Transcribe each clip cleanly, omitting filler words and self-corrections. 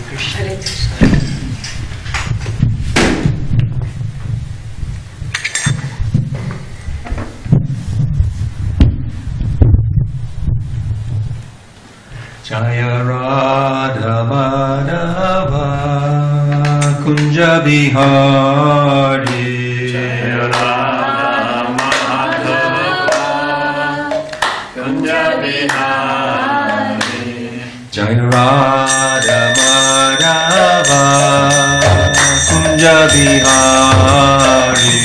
Krishna. Jaya Radha Madhava Kunja Bihari Jaya Radha Madhava Kunja Bihari Jaya Radha Madhava Kunja Bihari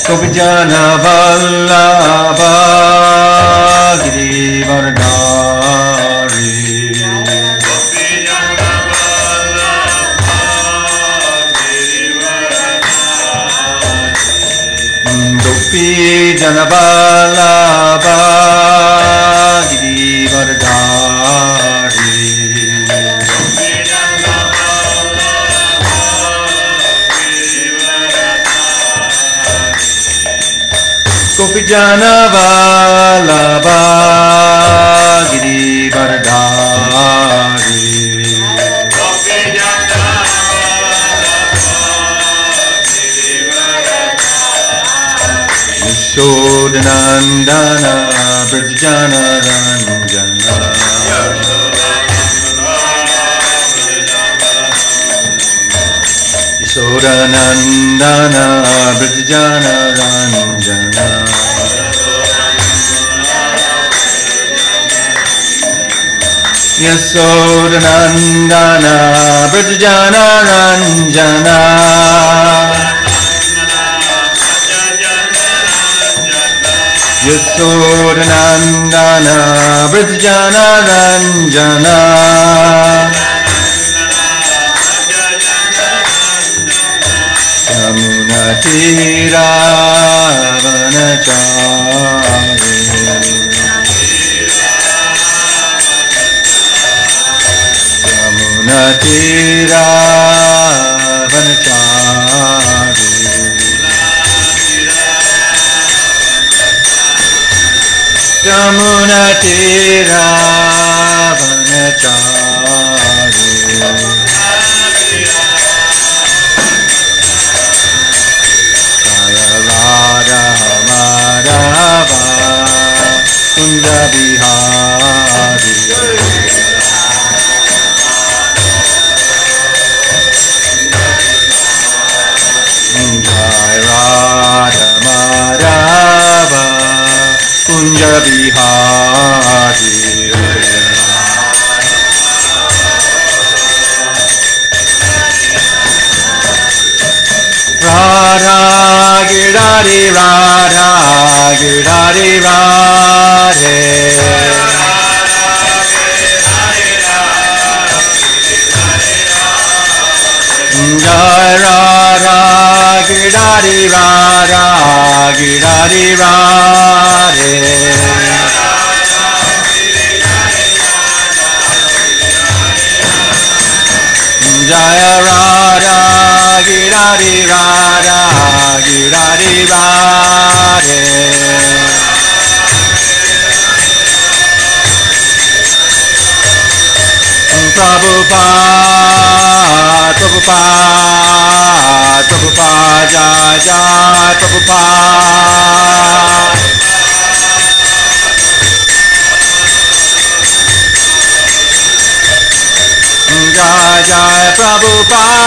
Gopijana Vallabha Girivardhari Gopijana Vallabha Girivardhari Gopijana Vallabha Girivardhari Gopijana Vallabha Girivardhari Gopijana Vallabha Yashodanandana Brajana Ranjana Yashodanandana Brajana Ranjana Yashodanandana Brajana Ranjana Yashodanandana Brajana Ranjana Yamuna Tira Vanachari Yamuna Tira Vanachari Yamuna Tira Vanachari Jaya Radha Madhava Kunja Bihari Jaya Radha Madhava Kunja Bihari Radha Girari Radha Girari Radhe Jai Radha Girari Radha Girari Radhe Jaya Radha Girari Radha Girari Radhe Prabhupada Prabhupada Prabhupada Jai Jai Prabhupada Jai Jai Prabhupada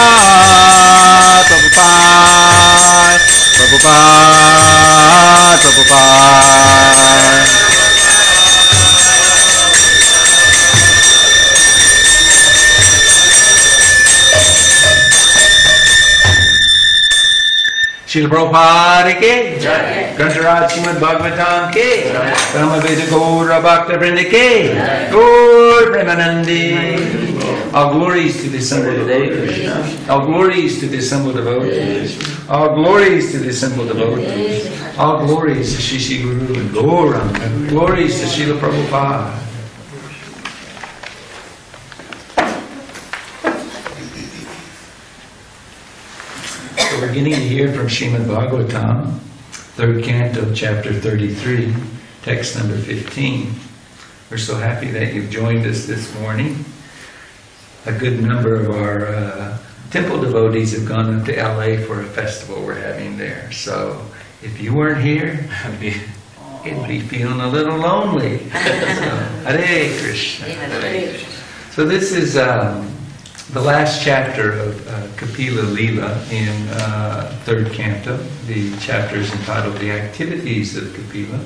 Prabhupada Prabhupada Prabhupada Srila Prabhupada ke Jai. Grantaraj srimadbhagavatam ke Jai. Ramaveda Gaura Bhakta Vrinda ke Gaur Premanandi. All glories to the assembled devotees. All glories to the assembled devotees. All glories to the assembled devotees. All glories to Shri Guru and Gauranga. Glories to Srila Prabhupada. So we're beginning to hear from Srimad Bhagavatam. 3rd Canto, Chapter 33, text number 15. We're so happy that you've joined us this morning. A good number of our temple devotees have gone up to LA for a festival we're having there. So if you weren't here, it'd be feeling a little lonely. So, Hare Krishna. So this is the last chapter of Kapila Leela in 3rd Canto. The chapter is entitled The Activities of Kapila.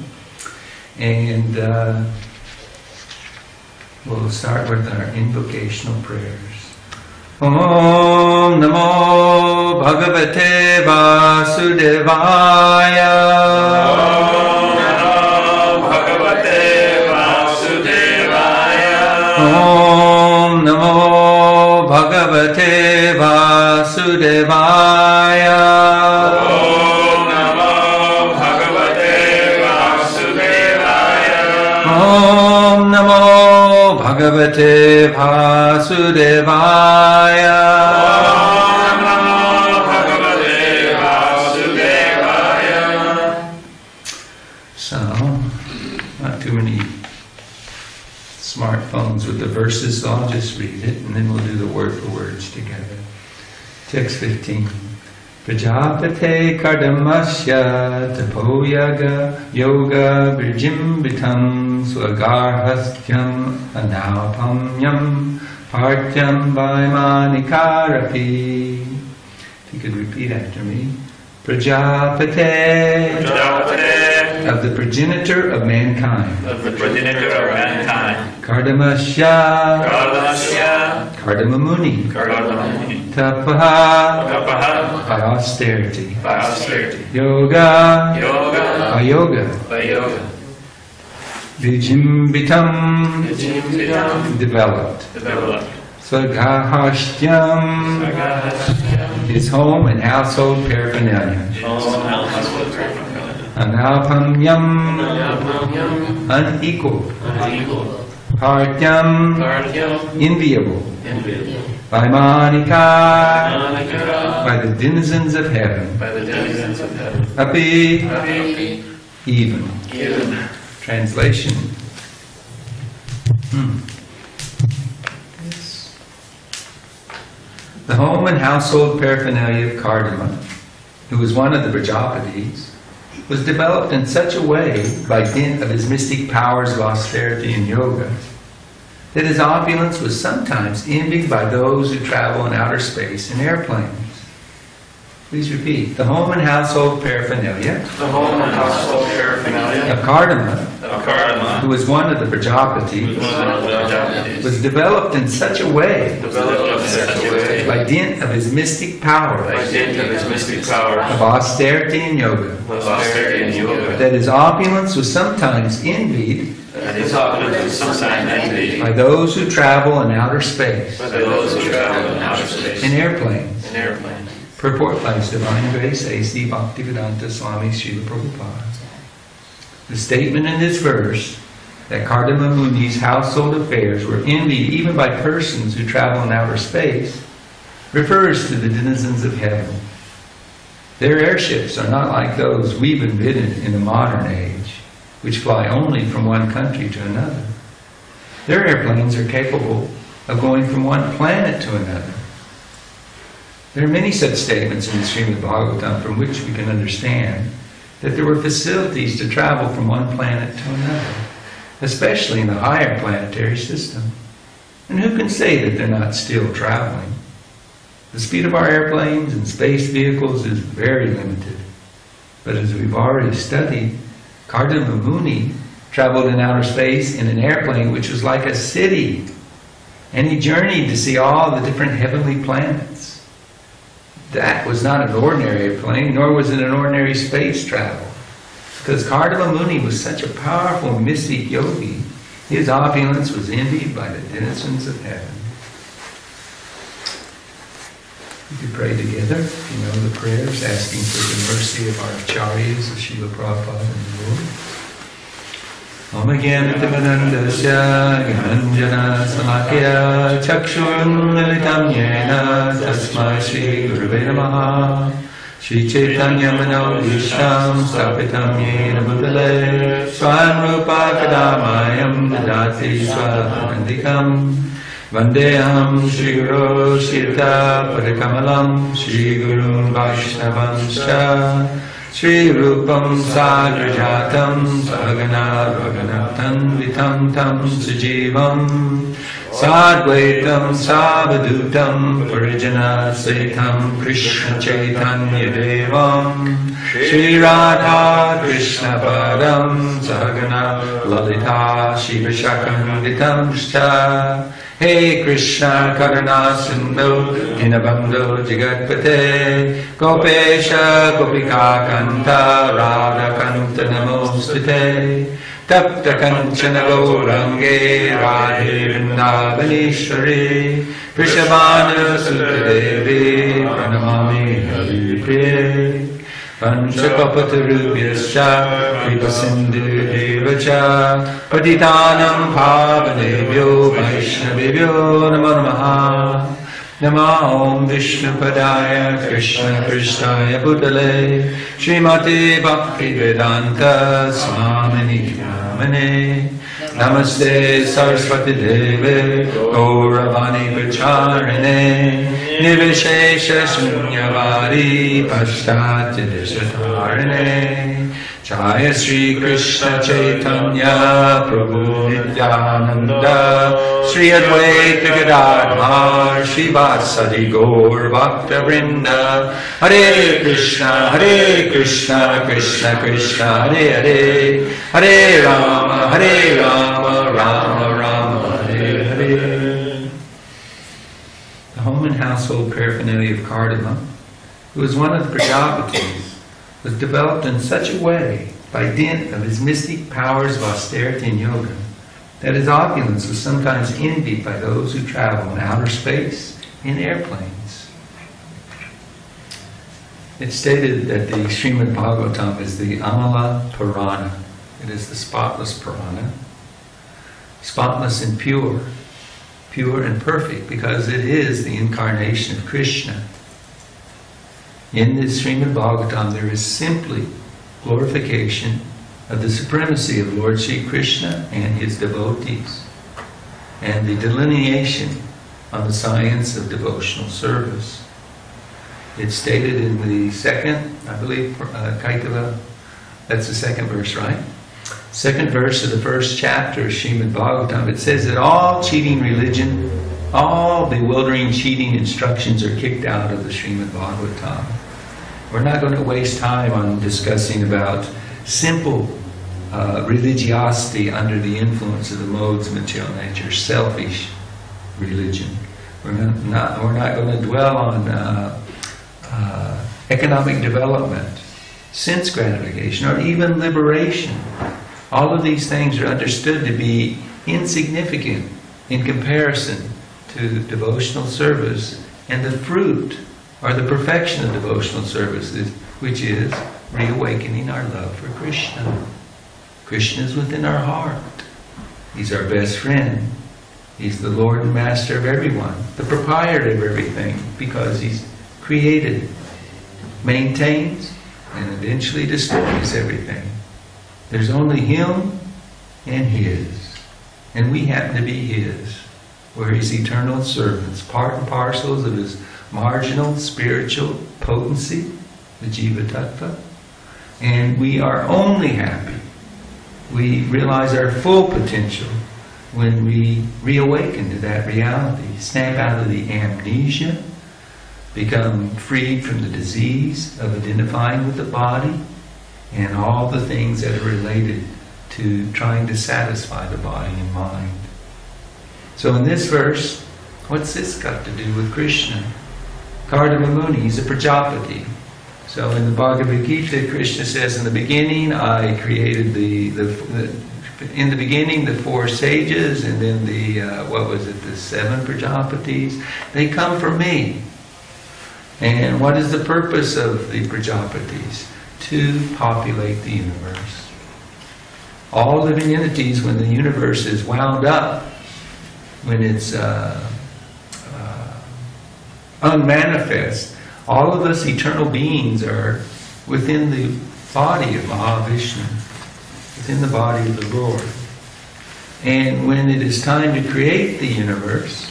And we'll start with our invocational prayers. Om Namo Bhagavate Vasudevaya. Om Namo Bhagavate Vasudevaya. Om Namo Bhagavate Vasudevaya. Om Namo Bhagavate Vasudevaya. Om Namo Bhagavate Vasudevaya. Om Namo Bhagavate Vasudevaya. So, not too many smartphones with the verses, so I'll just read it and then we'll do the word for words together. Text 15. Prajapate kardamasya tapo yoga virjimbitam swagarhastyam anaupamyam partyam vaimanikarapi. If you could repeat after me. Prajapate, Prajapate, of the progenitor of mankind. of the progenitor of mankind. Kardamasya, Kardamasya, Kardamamuni, Kardamamuni, Tapaha, Tapaha, by austerity. by austerity. Yoga, Yoga, by yoga. by yoga. Vijimbitam, Vijimbitam, developed. developed. Svagahashtyam, his home and household paraphernalia. Anaupamyam, unequal. Partyam, enviable. Vaimanika, by the denizens of heaven. By the denizens of heaven. Api, even. Even. Translation. The home and household paraphernalia of Kardama, who was one of the Prajapatis, was developed in such a way by dint of his mystic powers of austerity and yoga that his opulence was sometimes envied by those who travel in outer space in airplanes. Please repeat. The home and household paraphernalia The home and household paraphernalia of Kardama, of Kardama, who was one of the Prajapatis, was developed in such a way developed in such a way by dint of his mystic power by dint of his mystic power of austerity and yoga of austerity and yoga that his opulence was sometimes envied and his opulence was sometimes envied by those who travel in outer space by those who travel in outer space in airplanes. in airplanes. Purport by His Divine Grace A.C. Bhaktivedanta Swami Srila Prabhupada. The statement in this verse that Kardama Muni's household affairs were envied even by persons who travel in outer space refers to the denizens of heaven. Their airships are not like those we've invented in the modern age, which fly only from one country to another. Their airplanes are capable of going from one planet to another. There are many such statements in the srimadbhagavatam from which we can understand that there were facilities to travel from one planet to another, especially in the higher planetary system. And who can say that they're not still traveling? The speed of our airplanes and space vehicles is very limited. But as we've already studied, Kardama Muni traveled in outer space in an airplane which was like a city. And he journeyed to see all the different heavenly planets. That was not an ordinary airplane, nor was it an ordinary space travel. Because Kardama Muni was such a powerful mystic yogi, his opulence was envied by the denizens of heaven. We could pray together, you know the prayers, asking for the mercy of our acharyas, of Srila Prabhupada and the Lord. Om Gyanatimanandasya Gyananjana Samakya Chakshurunmilitam Yena Tasmai Shri Gurave Namaha Shri Chaitanya Manobhishtam Stapitam Yena Bhutale Swayam Rupa Kadamayam Dadati Swabhandikam Vandeham Shri Guru Shirta Padakamalam Shri Guru Vaishnavanscha Shri Rupam Sagrajatam Sagana Bhaganatam Vitam Tam Sujivam Sadvaitam Savadutam Parijana Saitam Krishna Chaitanya Devam Shri Radha Krishna Padam Sagana Lalita Shiva Shakam Vitam Shta Hey Krishna Karuna Sindhu Dinabandhu Jagatpate Gopesha Gopika Kanta Radha Kanta Namostute Tapta Kanchana Gaurange Radhe Vrindavaneshwari Prishabhana Sutadevi Pranamami Haripriye Panchakapatarubhyascha Kripasindhu Devacha Patitanam Bhavanebhyo Vaishnavibhyo Namo Namaha Nama Om Vishnu Padaya Krishna Krishnaya Bhutale Srimati Bhakti Vedanta Swamini Namane Namaste Saraswati Deve Gauravani Vacharane Nivishesha Shunyavadi Pashtati Dishatarane Jaya Sri Krishna Chaitanya Prabhu Nityananda Sri Advaita Gadadhar Sri Vasadi Gaur Bhakta Vrinda Hare Krishna Krishna Krishna Hare Hare Hare Rama Rama Rama Hare Hare. The home and household paraphernalia of Kardama, who was one of the Prajapatis, was developed in such a way by dint of his mystic powers of austerity and yoga that his opulence was sometimes envied by those who travel in outer space in airplanes. It's stated that the Srimad Bhagavatam is the Amala Purana. It is the spotless Purana, spotless and pure and perfect, because it is the incarnation of Krishna. In this Srimad Bhagavatam, there is simply glorification of the supremacy of Lord Sri Krishna and his devotees, and the delineation on the science of devotional service. It's stated in the second, I believe, Kaitava, that's the second verse, right? Second verse of the first chapter of Srimad Bhagavatam. It says that all cheating religion, all bewildering cheating instructions are kicked out of the Srimad Bhagavatam. We're not going to waste time on discussing about simple religiosity under the influence of the modes of material nature, selfish religion. We're not going to dwell on economic development, sense gratification, or even liberation. All of these things are understood to be insignificant in comparison to devotional service and the fruit or the perfection of devotional services, which is reawakening our love for Krishna. Krishna is within our heart. He's our best friend. He's the Lord and Master of everyone, the proprietor of everything, because He's created, maintains, and eventually destroys everything. There's only Him and His, and we happen to be His. We're His eternal servants, part and parcels of His marginal spiritual potency, the Jiva Tattva, and we are only happy. We realize our full potential when we reawaken to that reality, snap out of the amnesia, become freed from the disease of identifying with the body and all the things that are related to trying to satisfy the body and mind. So in this verse, what's this got to do with Krishna? Kardama Muni, he's a Prajapati. So in the Bhagavad Gita, Krishna says, in the beginning I created in the beginning the 4 sages, and then the 7 Prajapatis. They come from me. And what is the purpose of the Prajapatis? To populate the universe. All living entities, when the universe is wound up, when it's unmanifest, All of us eternal beings are within the body of Mahavishnu, within the body of the Lord. And when it is time to create the universe,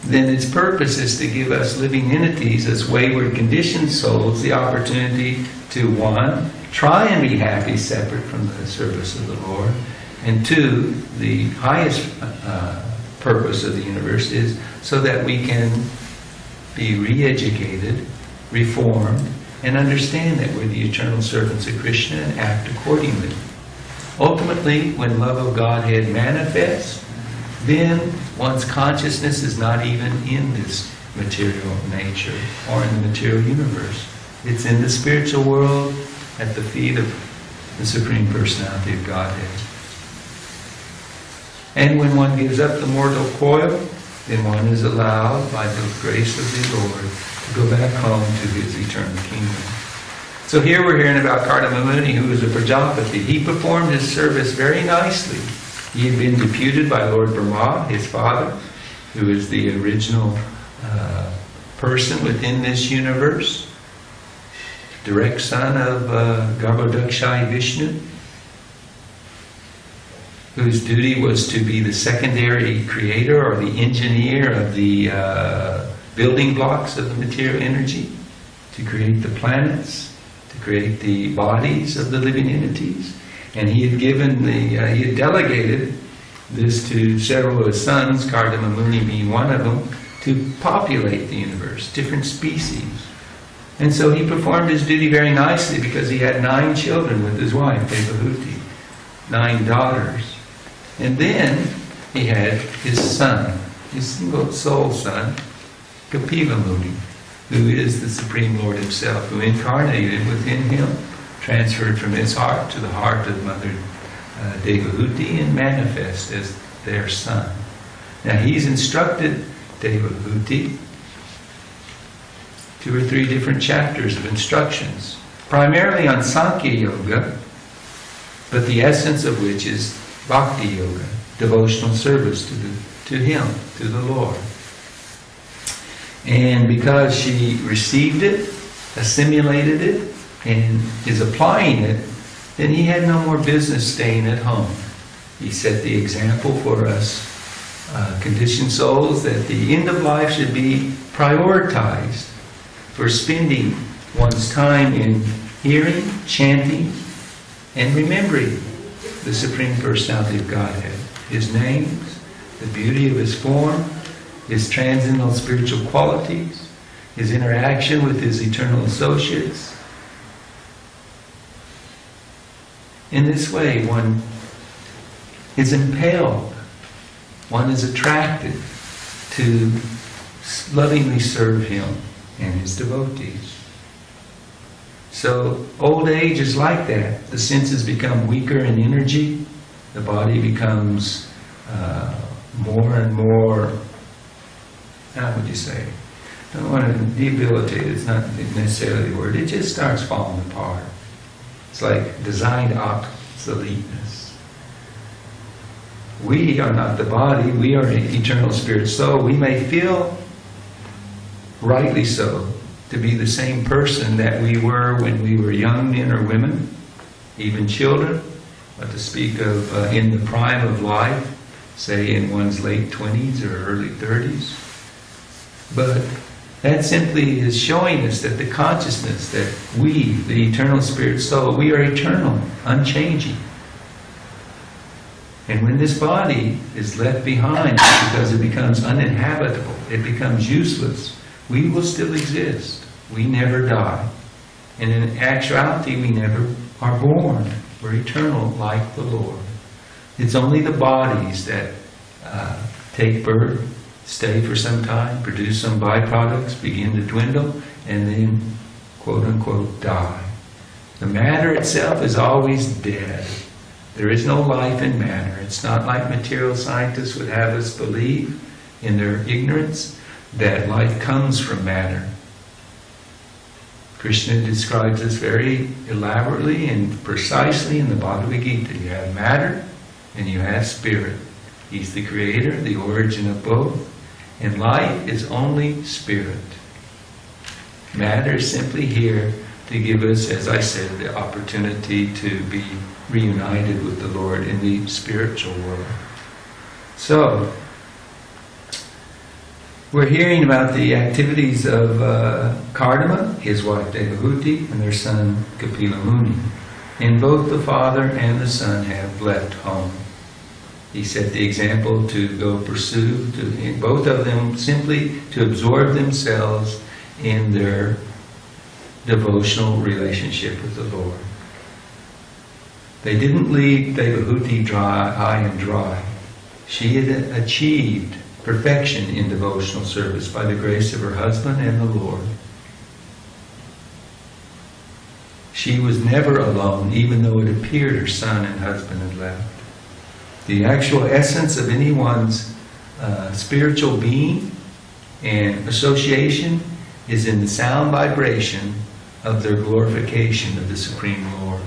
then its purpose is to give us living entities as wayward conditioned souls the opportunity to, one, try and be happy separate from the service of the Lord, and two, the highest purpose of the universe is so that we can be re-educated, reformed, and understand that we're the eternal servants of Krishna and act accordingly. Ultimately, when love of Godhead manifests, then one's consciousness is not even in this material nature or in the material universe. It's in the spiritual world at the feet of the Supreme Personality of Godhead. And when one gives up the mortal coil, then one is allowed, by the grace of the Lord, to go back home to his eternal kingdom. So here we're hearing about Kardama Muni, who was a Prajapati. He performed his service very nicely. He had been deputed by Lord Brahma, his father, who is the original person within this universe, direct son of Garbhodakshai Vishnu, whose duty was to be the secondary creator or the engineer of the building blocks of the material energy, to create the planets, to create the bodies of the living entities. And he had given he had delegated this to several of his sons, Kardama Muni being one of them, to populate the universe, different species. And so he performed his duty very nicely because he had 9 children with his wife, Devahuti, 9 daughters. And then he had his son, his single soul son, Kapila Muni, who is the Supreme Lord himself, who incarnated within him, transferred from his heart to the heart of Mother Devahuti and manifest as their son. Now he's instructed Devahuti 2 or 3 different chapters of instructions, primarily on Sankhya Yoga, but the essence of which is Bhakti Yoga, devotional service to him, to the Lord. And because she received it, assimilated it, and is applying it, then he had no more business staying at home. He set the example for us conditioned souls that the end of life should be prioritized for spending one's time in hearing, chanting, and remembering the Supreme Personality of Godhead, His names, the beauty of His form, His transcendental spiritual qualities, His interaction with His eternal associates. In this way, one is impelled, one is attracted to lovingly serve Him and His devotees. So old age is like that. The senses become weaker in energy. The body becomes more and more, how would you say? I don't want to debilitate, it's not necessarily the word. It just starts falling apart. It's like designed obsoleteness. We are not the body, we are an eternal spirit soul. We may feel, rightly so, to be the same person that we were when we were young men or women, even children, but to speak of in the prime of life, say in one's late 20s or early 30s. But that simply is showing us that the consciousness that we, the eternal spirit soul, we are eternal, unchanging. And when this body is left behind because it becomes uninhabitable, it becomes useless, we will still exist. We never die. And in actuality, we never are born. We're eternal like the Lord. It's only the bodies that take birth, stay for some time, produce some byproducts, begin to dwindle, and then, quote-unquote, die. The matter itself is always dead. There is no life in matter. It's not like material scientists would have us believe in their ignorance that life comes from matter. Krishna describes this very elaborately and precisely in the Bhagavad Gita. You have matter and you have spirit. He's the creator, the origin of both, And life is only spirit. Matter is simply here to give us, as I said, the opportunity to be reunited with the Lord in the spiritual world. So, we're hearing about the activities of Kardama, his wife Devahuti, and their son Kapila Muni. And both the father and the son have left home. He set the example to go pursue, both of them simply to absorb themselves in their devotional relationship with the Lord. They didn't leave Devahuti high and dry. She had achieved perfection in devotional service by the grace of her husband and the Lord. She was never alone, even though it appeared her son and husband had left. The actual essence of anyone's spiritual being and association is in the sound vibration of their glorification of the Supreme Lord.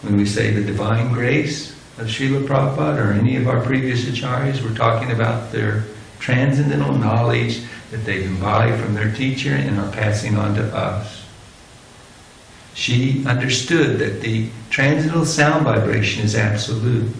When we say the divine grace of Srila Prabhupada or any of our previous acharyas, we're talking about their transcendental knowledge that they've imbibed from their teacher and are passing on to us. She understood that the transcendental sound vibration is absolute.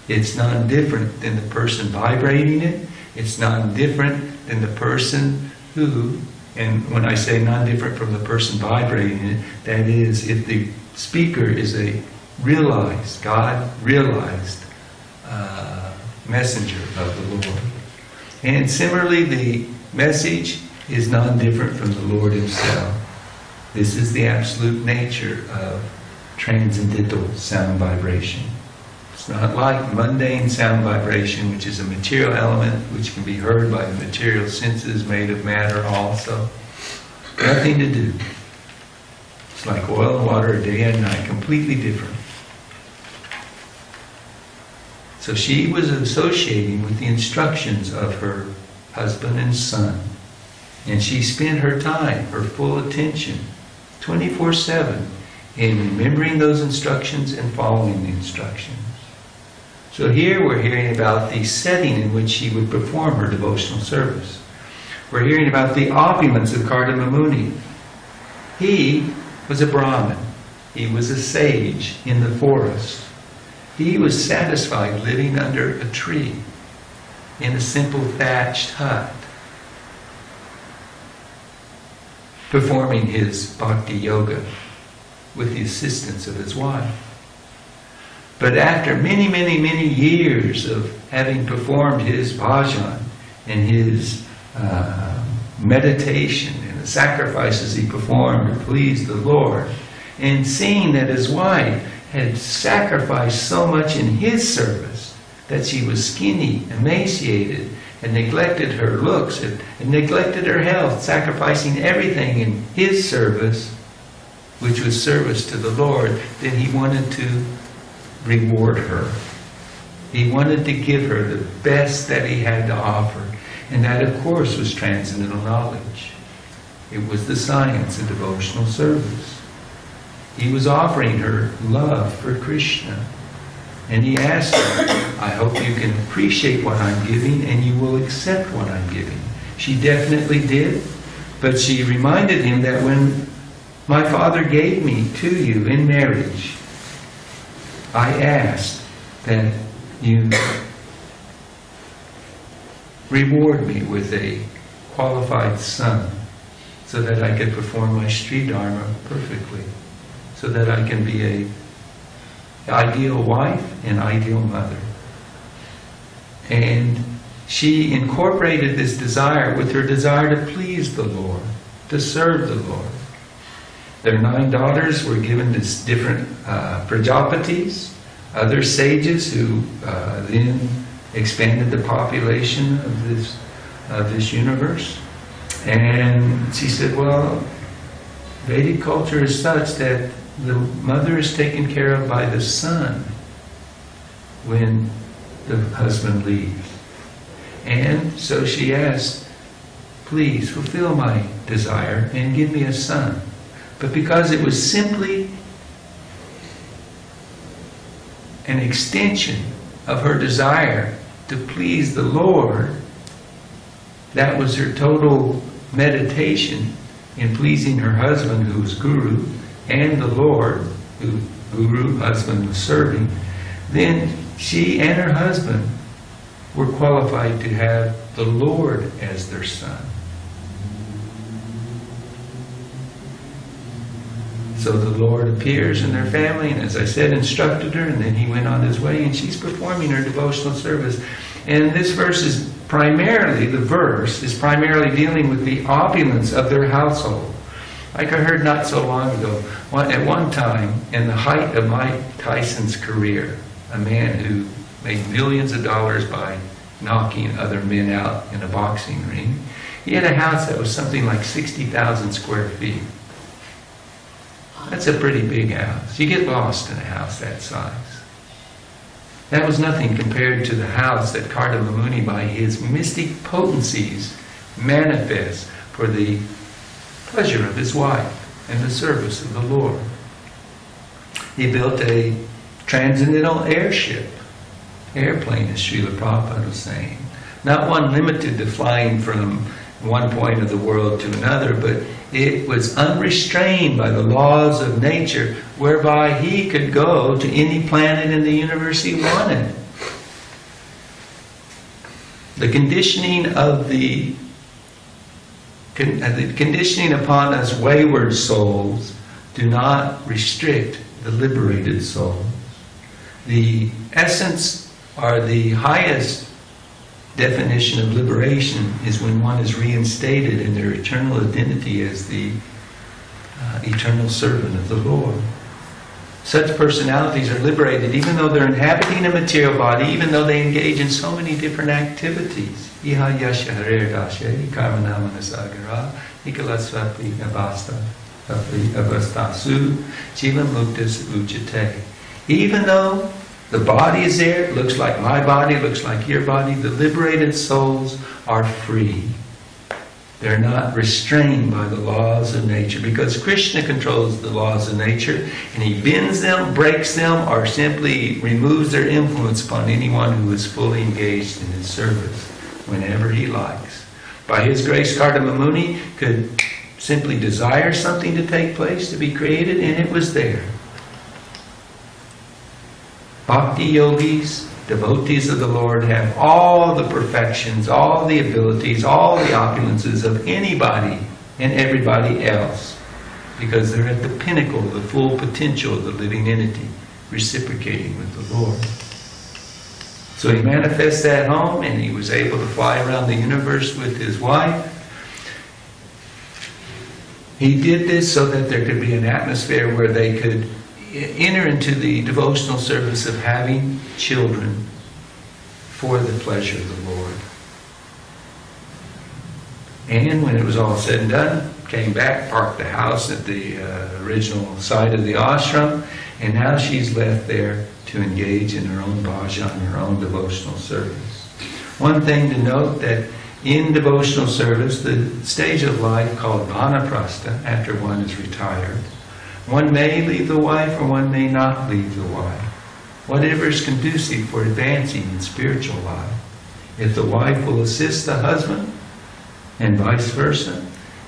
It's not different than the person vibrating it. It's not different than the person who, and when I say non-different from the person vibrating it, that is, if the speaker is a realized, God-realized messenger of the Lord. And similarly, the message is non-different from the Lord Himself. This is the absolute nature of transcendental sound vibration. It's not like mundane sound vibration, which is a material element which can be heard by the material senses made of matter also. Nothing to do. It's like oil and water, day and night, completely different. So she was associating with the instructions of her husband and son. And she spent her time, her full attention, 24/7, in remembering those instructions and following the instructions. So here we're hearing about the setting in which she would perform her devotional service. We're hearing about the opulence of Kardama Muni. He was a Brahmin. He was a sage in the forest. He was satisfied living under a tree in a simple thatched hut, performing his bhakti yoga with the assistance of his wife. But after many, many, many years of having performed his bhajan and his meditation and the sacrifices he performed to please the Lord, and seeing that his wife had sacrificed so much in his service that she was skinny, emaciated, and neglected her looks and neglected her health, sacrificing everything in his service, which was service to the Lord, then he wanted to reward her. He wanted to give her the best that he had to offer. And that, of course, was transcendental knowledge. It was the science of devotional service. He was offering her love for Krishna. And he asked her, I hope you can appreciate what I'm giving and you will accept what I'm giving. She definitely did, but she reminded him that when my father gave me to you in marriage, I asked that you reward me with a qualified son so that I could perform my Sri Dharma perfectly, so that I can be an ideal wife and ideal mother. And she incorporated this desire with her desire to please the Lord, to serve the Lord. Their 9 daughters were given to different Prajapatis, other sages who then expanded the population of this universe. And she said, well, Vedic culture is such that the mother is taken care of by the son when the husband leaves. And so she asked, please fulfill my desire and give me a son. But because it was simply an extension of her desire to please the Lord. That was her total meditation in pleasing her husband, who was Guru, and the Lord, who Guru, husband, was serving. Then she and her husband were qualified to have the Lord as their son. So the Lord appears in their family, and as I said, instructed her, and then he went on his way, and she's performing her devotional service. And this verse is primarily dealing with the opulence of their household. Like I heard not so long ago, at one time, in the height of Mike Tyson's career, a man who made millions of dollars by knocking other men out in a boxing ring, he had a house that was something like 60,000 square feet. That's a pretty big house. You get lost in a house that size. That was nothing compared to the house that Kardama Muni, by his mystic potencies, manifests for the pleasure of his wife and the service of the Lord. He built a transcendental airplane, as Srila Prabhupada was saying. Not one limited to flying from one point of the world to another, but it was unrestrained by the laws of nature, whereby he could go to any planet in the universe he wanted. The conditioning upon us wayward souls do not restrict the liberated souls. The essence, or the highest definition of liberation, is when one is reinstated in their eternal identity as the eternal servant of the Lord. Such personalities are liberated even though they're inhabiting a material body, even though they engage in so many different activities. Iha yasha harer dashe, karmanama nasagara, ikalasvati avastasu, jiva muktas ujate. Even though the body is there, it looks like my body, it looks like your body, the liberated souls are free. They're not restrained by the laws of nature, because Krishna controls the laws of nature, and he bends them, breaks them, or simply removes their influence upon anyone who is fully engaged in his service whenever he likes. By his grace, Kardama Muni could simply desire something to take place, to be created, and it was there. Bhakti yogis, devotees of the Lord, have all the perfections, all the abilities, all the opulences of anybody and everybody else, because they're at the pinnacle of the full potential of the living entity, reciprocating with the Lord. So he manifests that home, and he was able to fly around the universe with his wife. He did this so that there could be an atmosphere where they could enter into the devotional service of having children for the pleasure of the Lord. And when it was all said and done, came back, parked the house at the original site of the ashram, and now she's left there to engage in her own bhajan, her own devotional service. One thing to note, that in devotional service, the stage of life called vanaprastha, after one is retired, one may leave the wife or one may not leave the wife. Whatever is conducive for advancing in spiritual life. If the wife will assist the husband, and vice versa,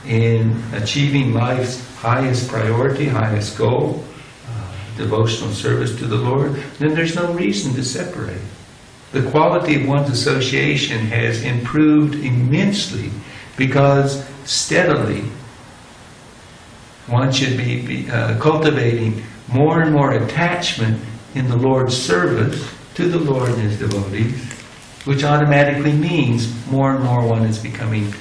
in achieving life's highest priority, highest goal, devotional service to the Lord, then there's no reason to separate. The quality of one's association has improved immensely, because steadily one should be cultivating more and more attachment in the Lord's service to the Lord and his devotees, which automatically means more and more one is becoming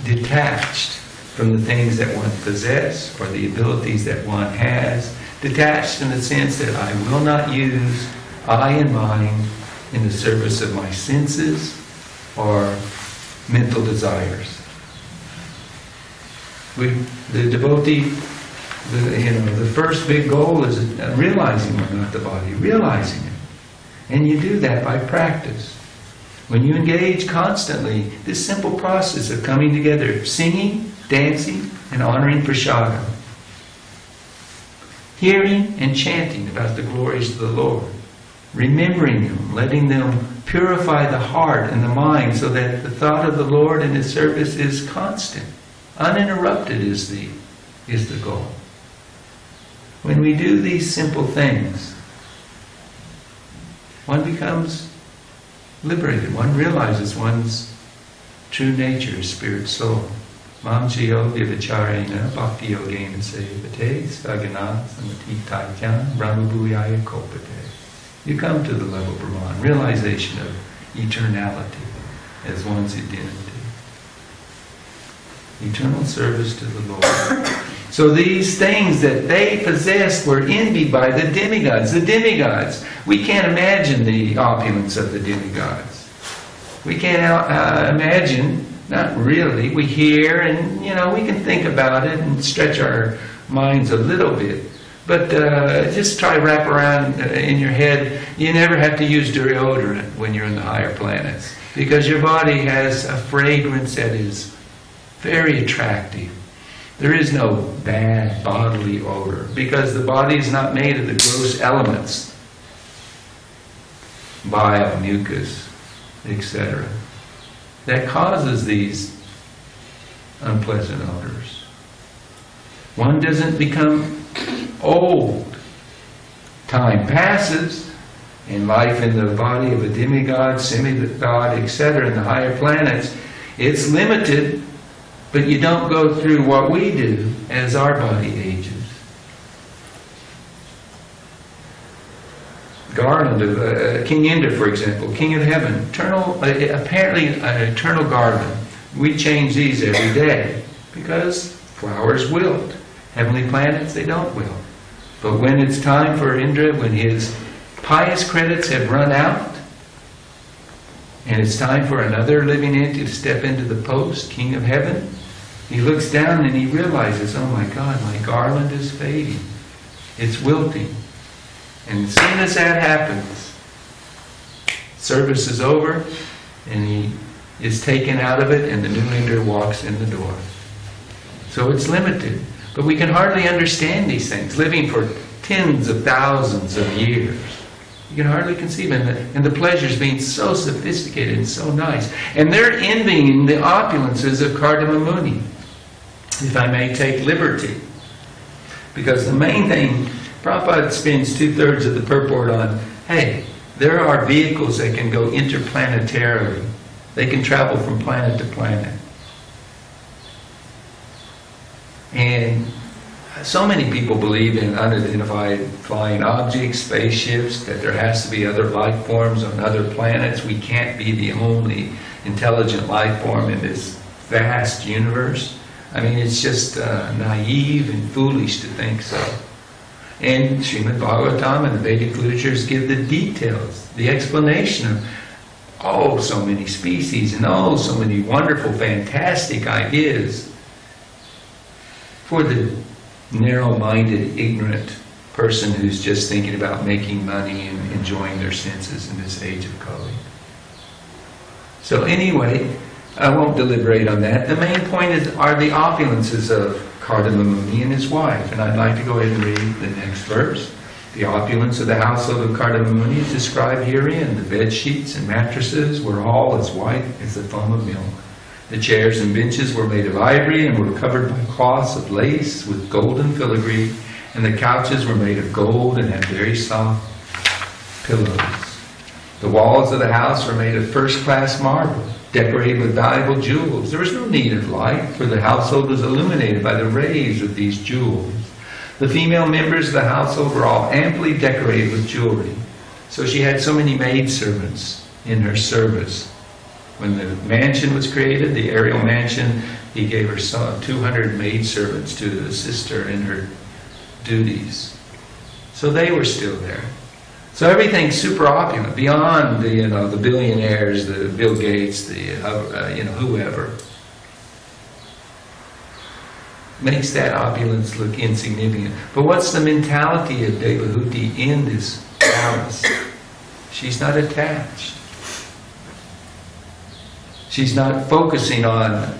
detached from the things that one possesses or the abilities that one has, detached in the sense that I will not use I and mine in the service of my senses or mental desires. The devotee, the first big goal is realizing we're not the body, realizing it. And you do that by practice. When you engage constantly, this simple process of coming together, singing, dancing, and honoring prasadam, hearing and chanting about the glories of the Lord, remembering them, letting them purify the heart and the mind so that the thought of the Lord and His service is constant. Uninterrupted is the goal. When we do these simple things, one becomes liberated. One realizes one's true nature, spirit, soul. Mam jiyo vivacharena bhakti yogena sevate sagana samatitatyam brahmabhuyaya kopate. You come to the level of Brahman, realization of eternality as one's identity. Eternal service to the Lord. So these things that they possessed were envied by the demigods. The demigods. We can't imagine the opulence of the demigods. We can't imagine, not really. We hear and, we can think about it and stretch our minds a little bit. But just try to wrap around in your head, you never have to use deodorant when you're in the higher planets. Because your body has a fragrance that is very attractive. There is no bad bodily odor. Because the body is not made of the gross elements. Bile, mucus, etc. That causes these unpleasant odors. One doesn't become old. Time passes, and life in the body of a demigod, semigod, etc., in the higher planets, it's limited, but you don't go through what we do as our body ages. Garland of King Indra, for example, King of Heaven, apparently an eternal garland. We change these every day because flowers wilt. Heavenly planets, they don't wilt. But when it's time for Indra, when his pious credits have run out, and it's time for another living entity to step into the post, King of Heaven, he looks down and he realizes, oh my God, my garland is fading. It's wilting. And as soon as that happens, service is over, and he is taken out of it, and the new Indra walks in the door. So it's limited. But we can hardly understand these things, living for tens of thousands of years. You can hardly conceive it. And the pleasures being so sophisticated and so nice. And they're envying the opulences of Kardama Muni, if I may take liberty. Because the main thing, Prabhupada spends 2/3 of the purport on, hey, there are vehicles that can go interplanetarily. They can travel from planet to planet. And so many people believe in unidentified flying objects, spaceships, that there has to be other life forms on other planets. We can't be the only intelligent life form in this vast universe. I mean, it's just naive and foolish to think so. And srimadbhagavatam and the Vedic literatures give the details, the explanation of, so many species and so many wonderful, fantastic ideas. For the narrow-minded, ignorant person who's just thinking about making money and enjoying their senses in this age of Kali. So anyway, I won't deliberate on that. The main point are the opulences of Kardama Muni and his wife. And I'd like to go ahead and read the next verse. The opulence of the household of Kardama Muni is described herein. The bed sheets and mattresses were all as white as the foam of milk. The chairs and benches were made of ivory and were covered by cloths of lace with golden filigree, and the couches were made of gold and had very soft pillows. The walls of the house were made of first-class marble, decorated with valuable jewels. There was no need of light, for the household was illuminated by the rays of these jewels. The female members of the household were all amply decorated with jewelry. So she had so many maidservants in her service. When the mansion was created, the aerial mansion, he gave her 200 maidservants to assist her in her duties. So they were still there. So everything's super opulent, beyond the billionaires, the Bill Gates, whoever. Makes that opulence look insignificant. But what's the mentality of Devahuti in this palace? She's not attached. She's not focusing on,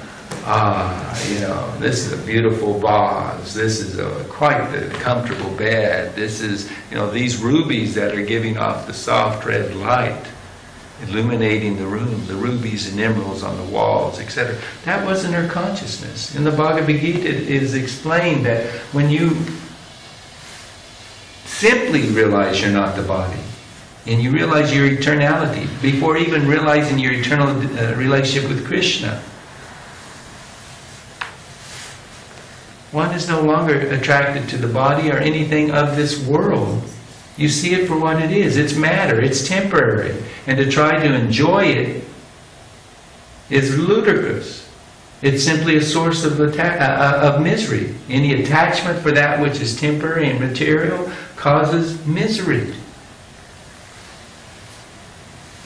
this is a beautiful vase, this is quite a comfortable bed, this is, these rubies that are giving off the soft red light, illuminating the room, the rubies and emeralds on the walls, etc. That wasn't her consciousness. In the Bhagavad Gita, it is explained that when you simply realize you're not the body, and you realize your eternality, before even realizing your eternal relationship with Krishna, one is no longer attracted to the body or anything of this world. You see it for what it is. It's matter. It's temporary. And to try to enjoy it is ludicrous. It's simply a source of misery. Any attachment for that which is temporary and material causes misery.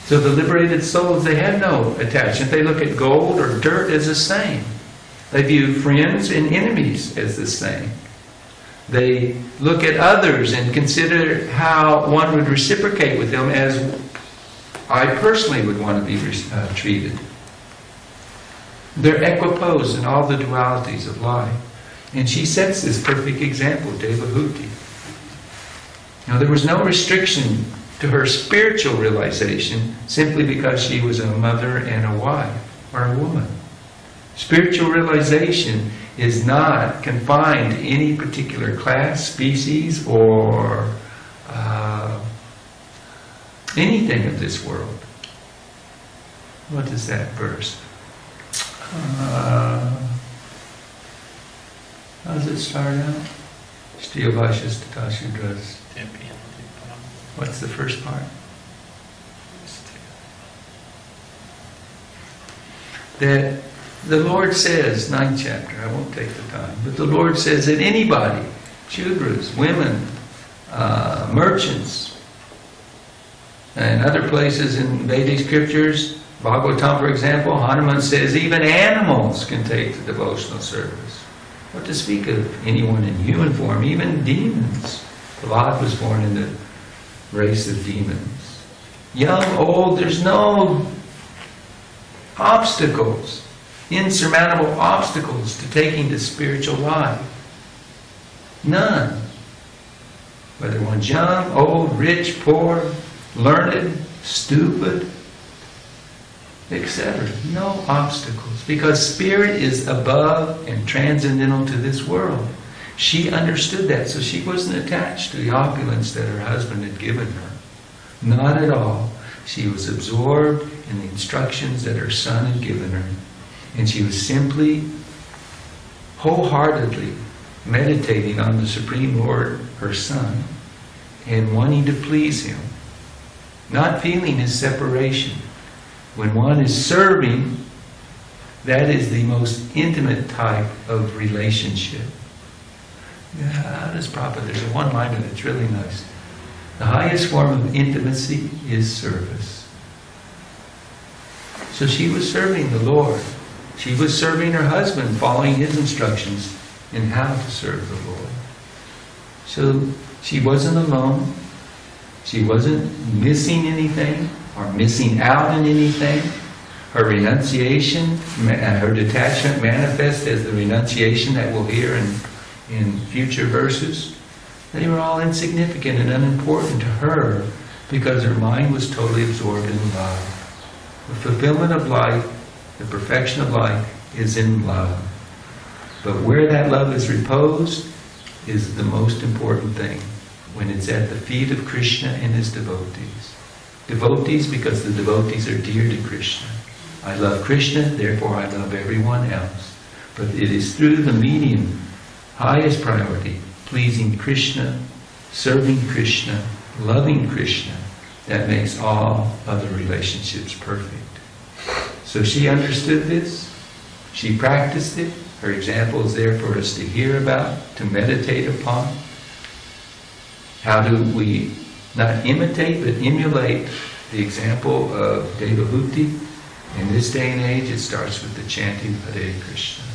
So the liberated souls, they have no attachment. They look at gold or dirt as the same. They view friends and enemies as the same. They look at others and consider how one would reciprocate with them as I personally would want to be treated. They're equiposed in all the dualities of life. And she sets this perfect example, Devahuti. Now, there was no restriction to her spiritual realization simply because she was a mother and a wife or a woman. Spiritual realization is not confined to any particular class, species, or anything of this world. What is that verse? How does it start out? Shtiyavashas Tatashudras. What's the first part? That the Lord says, 9th chapter, I won't take the time, but the Lord says that anybody, Shudras, women, merchants, and other places in Vedic scriptures, Bhagavatam, for example, Hanuman says even animals can take the devotional service. What to speak of anyone in human form, even demons. Prahlad was born in the race of demons. Young, old, there's no obstacles, insurmountable obstacles to taking the spiritual life. None. Whether one's young, old, rich, poor, learned, stupid, etc. No obstacles. Because spirit is above and transcendental to this world. She understood that, so she wasn't attached to the opulence that her husband had given her. Not at all. She was absorbed in the instructions that her son had given her. And she was simply, wholeheartedly meditating on the Supreme Lord, her son, and wanting to please him. Not feeling his separation. When one is serving, that is the most intimate type of relationship. How does Prabhupada? There's a one-liner that's really nice. The highest form of intimacy is service. So she was serving the Lord. She was serving her husband, following his instructions in how to serve the Lord. So she wasn't alone. She wasn't missing anything or missing out on anything. Her renunciation, her detachment manifests as the renunciation that we'll hear in future verses. They were all insignificant and unimportant to her because her mind was totally absorbed in love. The fulfillment of life, the perfection of life is in love. But where that love is reposed is the most important thing, when it's at the feet of Krishna and his devotees. Devotees because the devotees are dear to Krishna. I love Krishna, therefore I love everyone else. But it is through the medium, highest priority, pleasing Krishna, serving Krishna, loving Krishna, that makes all other relationships perfect. So she understood this. She practiced it. Her example is there for us to hear about, to meditate upon. How do we not imitate, but emulate the example of Devahuti? In this day and age, it starts with the chanting of Hare Krishna.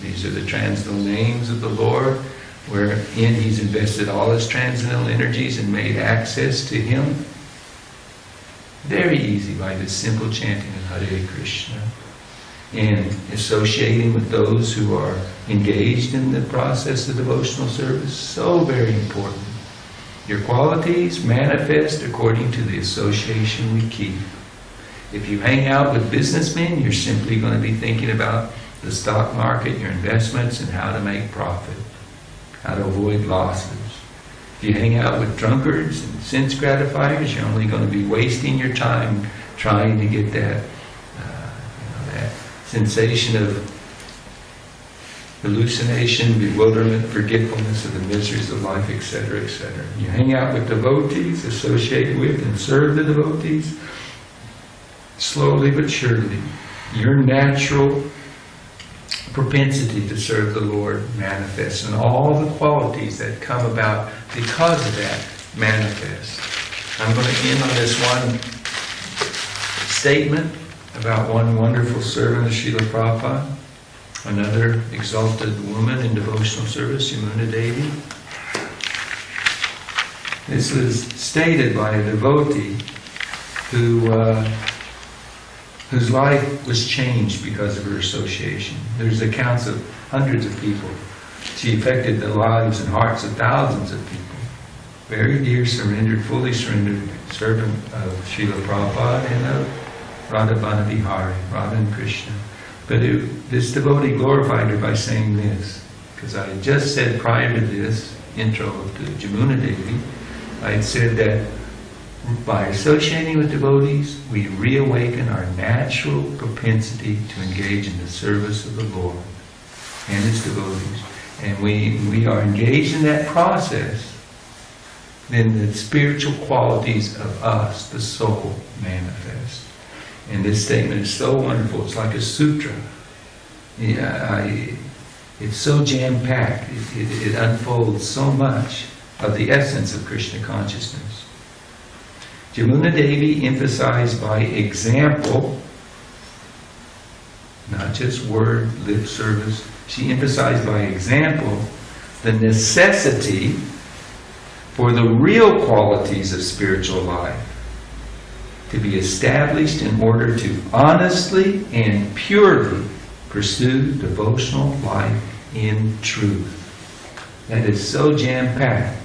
These are the transcendental names of the Lord, wherein He's invested all His transcendental energies and made access to Him very easy by this simple chanting of Hare Krishna. and associating with those who are engaged in the process of devotional service. So very important. Your qualities manifest according to the association we keep. If you hang out with businessmen, you're simply going to be thinking about the stock market, your investments, and how to make profit, how to avoid losses. If you hang out with drunkards and sense gratifiers, you're only going to be wasting your time trying to get that, that sensation of hallucination, bewilderment, forgetfulness of the miseries of life, etc., etc. You hang out with devotees, associate with and serve the devotees, slowly but surely, your natural propensity to serve the Lord manifests, and all the qualities that come about because of that manifest. I'm going to end on this one statement about one wonderful servant of Srila Prabhupada, another exalted woman in devotional service, Yamuna Devi. This was stated by a devotee whose life was changed because of her association. There's accounts of hundreds of people. She affected the lives and hearts of thousands of people. Very dear, surrendered, fully surrendered servant of Srila Prabhupada and of Radha Vihari, Radha and Krishna. But this devotee glorified her by saying this, because I had just said prior to this intro to Yamuna Devi, I had said that by associating with devotees, we reawaken our natural propensity to engage in the service of the Lord and His devotees. And we are engaged in that process, then the spiritual qualities of us, the soul, manifest. And this statement is so wonderful. It's like a sutra. It's so jam-packed. It unfolds so much of the essence of Krishna consciousness. Yamuna Devi emphasized by example, not just word, lip service. She emphasized by example the necessity for the real qualities of spiritual life to be established in order to honestly and purely pursue devotional life in truth. That is so jam-packed.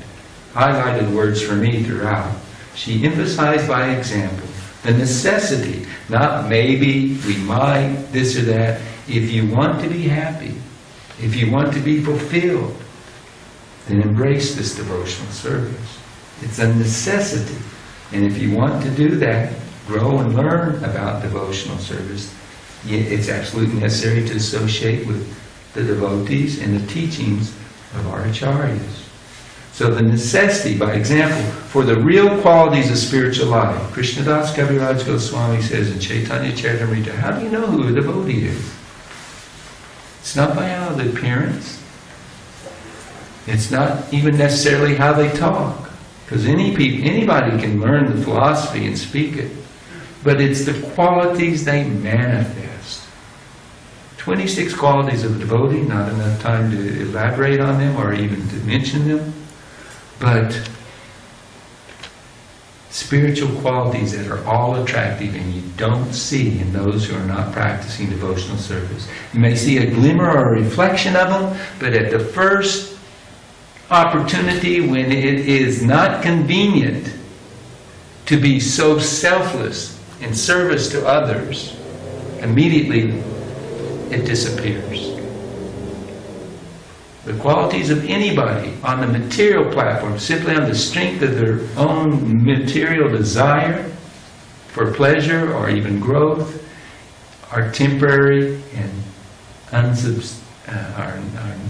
Highlighted words for me throughout. She emphasized by example the necessity, not maybe, we might, this or that. If you want to be happy, if you want to be fulfilled, then embrace this devotional service. It's a necessity. And if you want to do that, grow and learn about devotional service, it's absolutely necessary to associate with the devotees and the teachings of our acharyas. So the necessity, by example, for the real qualities of spiritual life. Krishnadas Kaviraj Goswami says in Chaitanya Charitamrita, how do you know who a devotee is? It's not by how the appearance. It's not even necessarily how they talk. Because anybody can learn the philosophy and speak it. But it's the qualities they manifest. 26 qualities of a devotee, not enough time to elaborate on them or even to mention them. But spiritual qualities that are all attractive and you don't see in those who are not practicing devotional service. You may see a glimmer or a reflection of them, but at the first opportunity when it is not convenient to be so selfless in service to others, immediately it disappears. The qualities of anybody on the material platform, simply on the strength of their own material desire for pleasure or even growth, are temporary and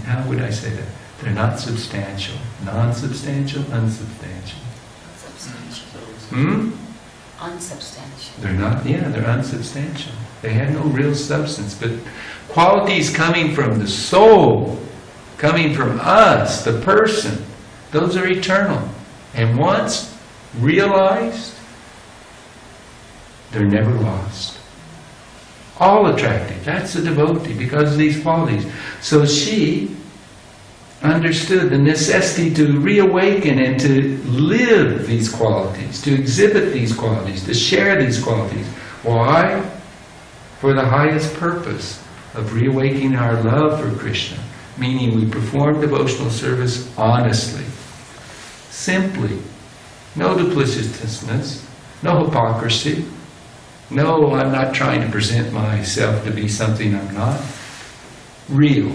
how would I say that? They're not substantial. Non-substantial, unsubstantial. Unsubstantial. Unsubstantial. They're not, they're unsubstantial. They have no real substance. But qualities coming from the soul, coming from us, the person, those are eternal. And once realized, they're never lost. All attractive. That's a devotee because of these qualities. So she understood the necessity to reawaken and to live these qualities, to exhibit these qualities, to share these qualities. Why? for the highest purpose of reawakening our love for Krishna, meaning we perform devotional service honestly, simply, no duplicitousness, no hypocrisy, no, I'm not trying to present myself to be something I'm not. Real.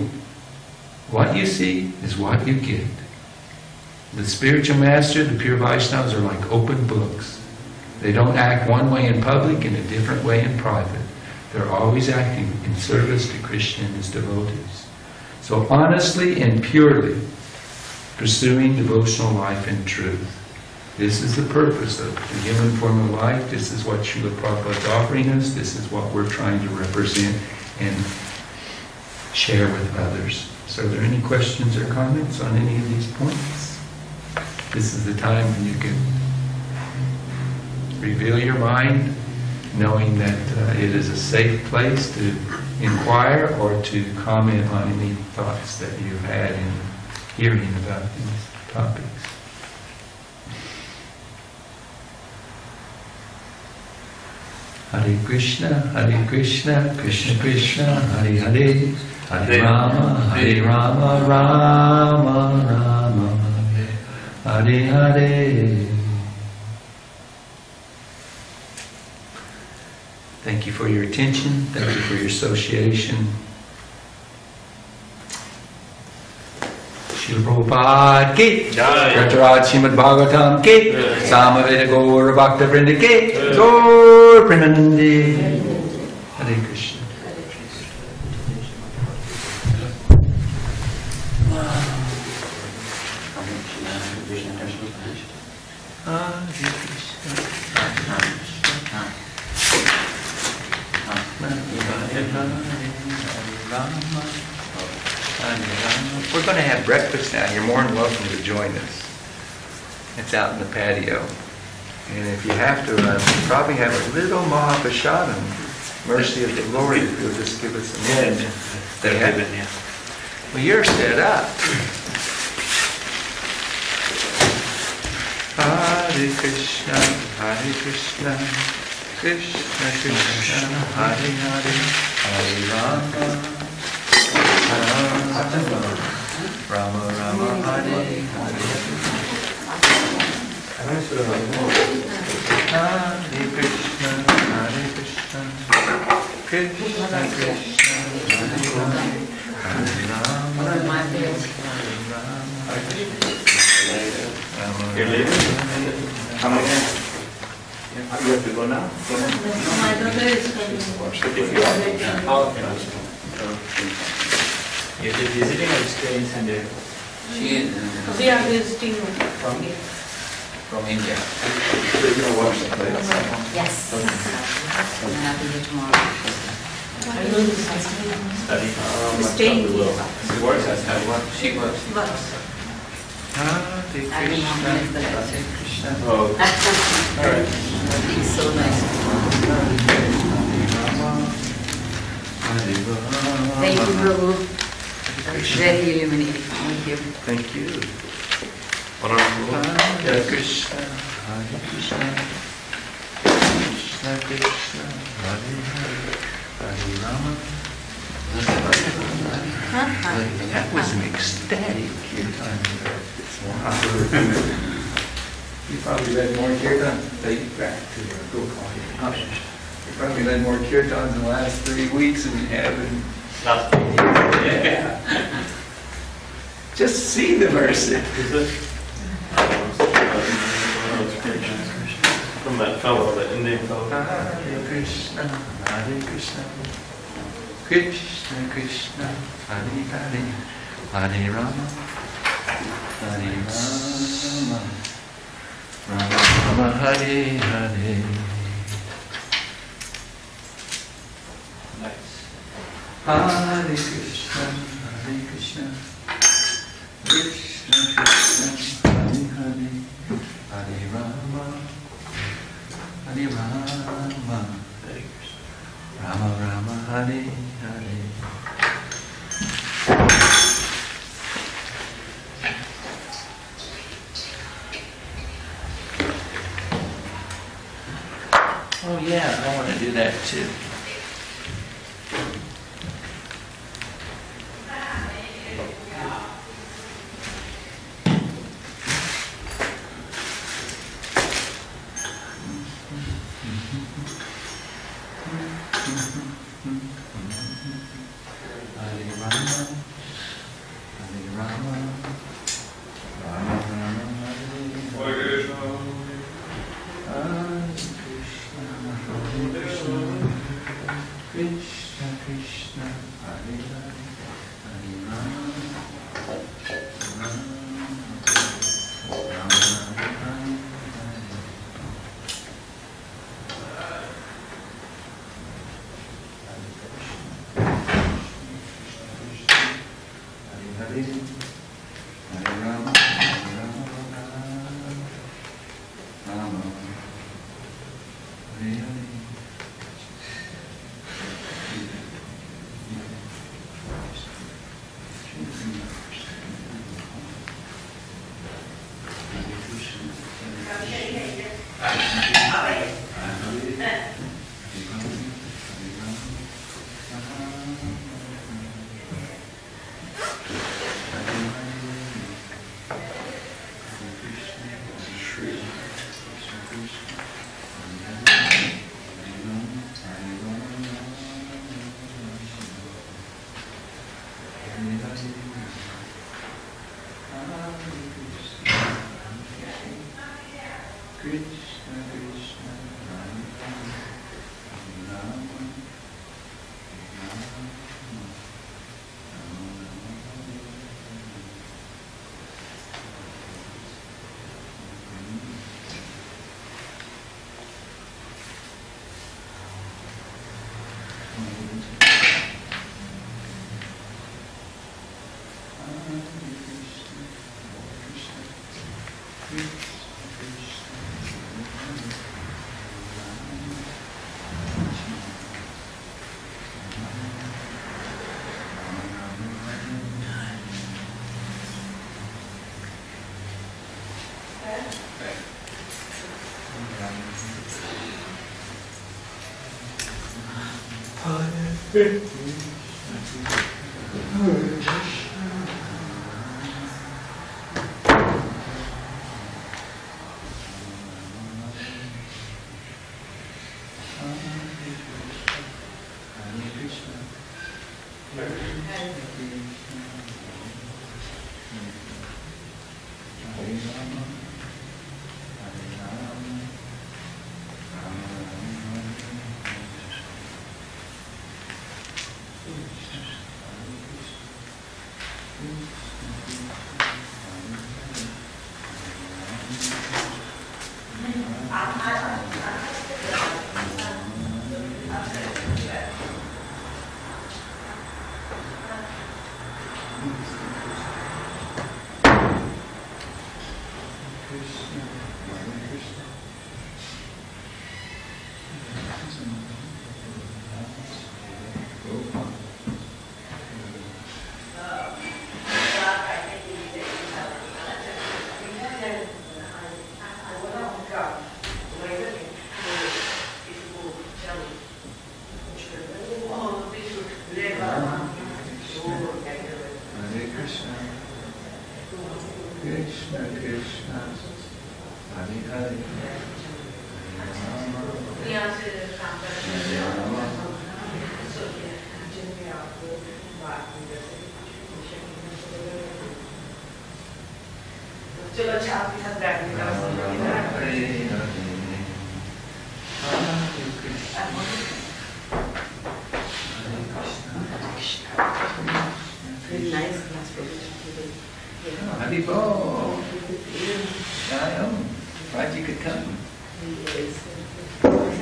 What you see is what you get. The spiritual master, the pure Vaishnavas are like open books. They don't act one way in public and a different way in private. They're always acting in service to Krishna and his devotees. So honestly and purely pursuing devotional life in truth. This is the purpose of the human form of life. This is what Srila Prabhupada is offering us. This is what we're trying to represent and share with others. So are there any questions or comments on any of these points? This is the time when you can reveal your mind, knowing that it is a safe place to inquire or to comment on any thoughts that you've had in hearing about these topics. Hare Krishna, Krishna Krishna, Hare Hare, Hare Rama, Rama Rama, Hare Hare. Thank you for your attention. Thank you for your association. Srila Prabhupada ki, Rataraj srimadbhagavatam ki, Samaveda Gaura Bhakta Vrinda ki, Gaur Premanandi. Hare Krishna. We're going to have breakfast now. You're more than welcome to join us. It's out in the patio. And if you have to, we'll probably have a little Mahaprashadam. Mercy of the Lord, if you'll just give us a minute. Yeah. Well, you're set up. Hare Krishna, Krishna Krishna, Hare Hare, Hare Rama. Rama Rama Hare Hare, Hare Krishna, Krishna Krishna, Hare Rama, You're leaving? Come again? You have to go now? My daughter is You're visiting or staying in SanDiego? We are visiting From India. So you're going to watch the plates? Yes. And I'll be here tomorrow. Are you going to study? Staying here. She works as she works. Hare I don't know how Krishna, many, but Hare Krishna. Oh, alright. it's so nice. Thank you, Prabhu. That's very illuminating. Thank you. Thank you. Hare Krishna, Hare Krishna, Krishna Krishna, Hare Hare, Hare Rama. That was an ecstatic kirtan. Wow. You probably read more kirtans. Take it back to your book. You probably read more kirtans in the last 3 weeks than you have in Last week. Yeah. Just see the mercy. From that fellow, that Indian fellow. Hare Krishna, Hare Krishna, Krishna Krishna, Hare Hare, Hare Rama, Hare Rama, Rama Rama, Hare Hare. Nice. Hare Krishna, Hare Krishna, Krishna Krishna, Hare Hare, Hare Rama, Hare Rama, Rama Rama, Hare Hare. Oh yeah, I want to do that too.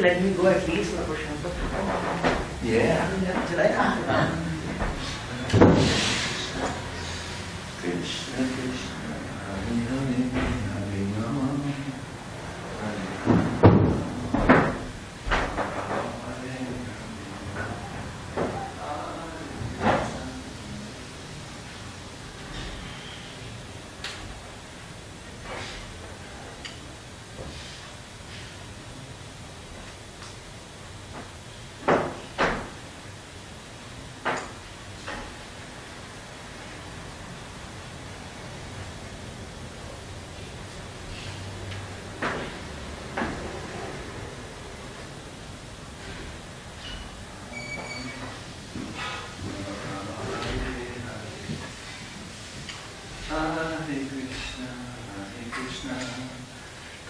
Let me go at least for Prashant. Yeah.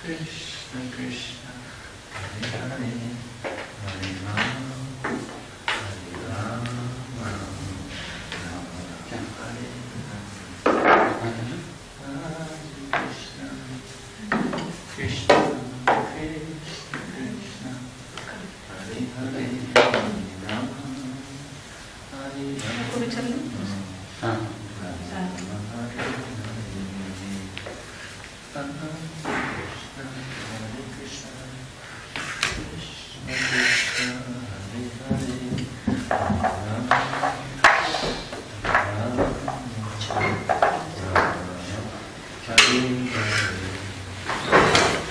Krishna Krishna Hare Hare Hare Rama Krishna Krishna Hare Hare Hare Rama Hare Rama Rama Hare Hare Krishna Krishna Krishna Hare Hare Hare Rama Hare Rama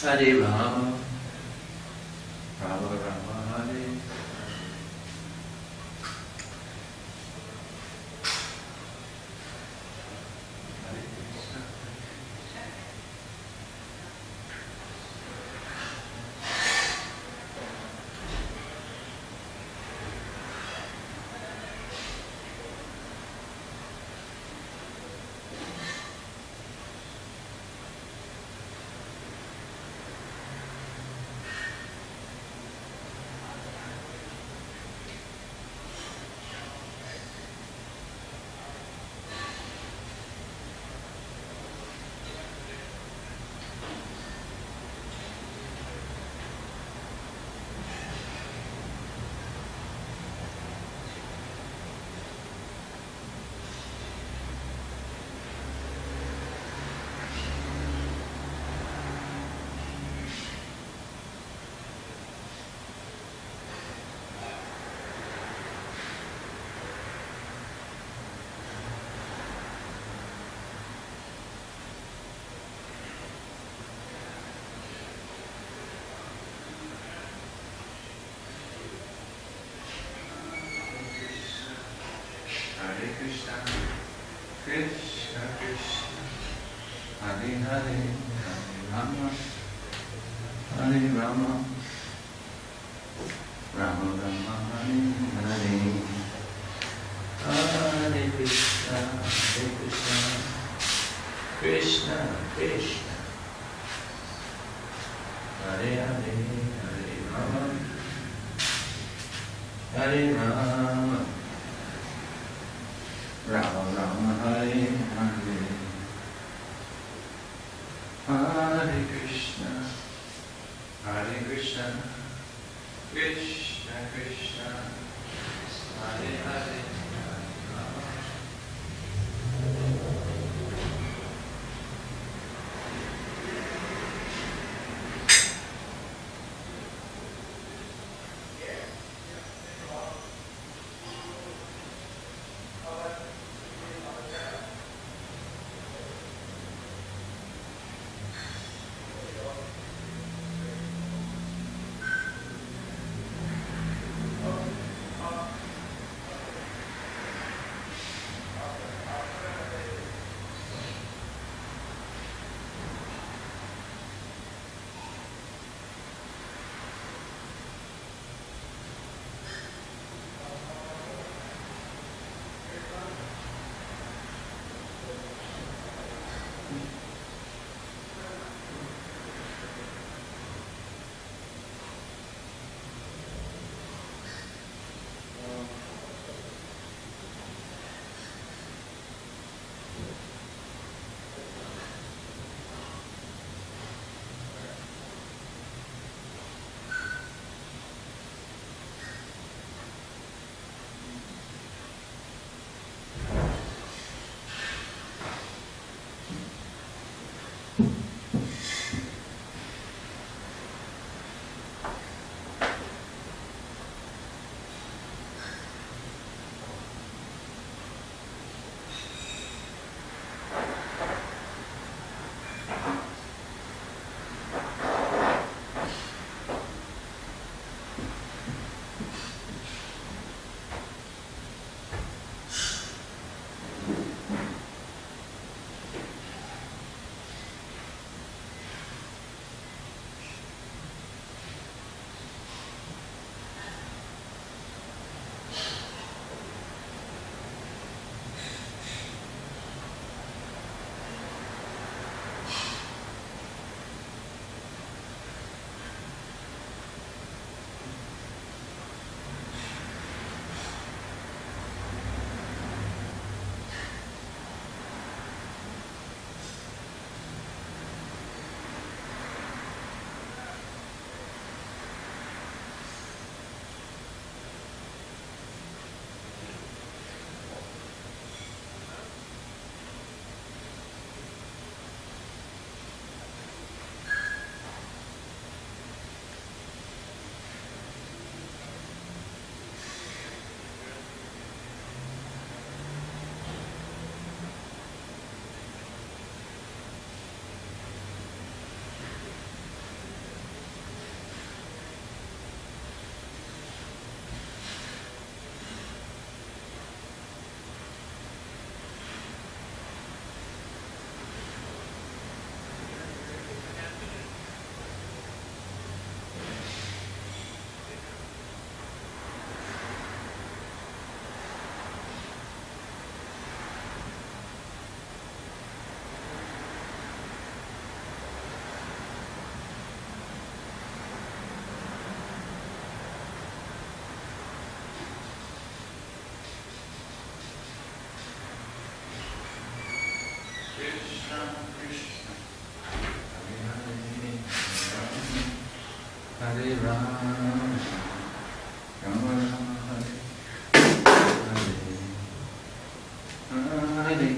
Hare Rama, Rama Rama Hare. Krishna Krishna, Hare Hare, Hare Rama, Hare Rama, Rama Rama, Hare Hare, Hare Krishna, Krishna Krishna, Hare Hare, Hare Rama, Hare Rama, Rama Rama, Hare Hare, Hare Krishna, Krishna Krishna, Hare Hare, Hare Rama.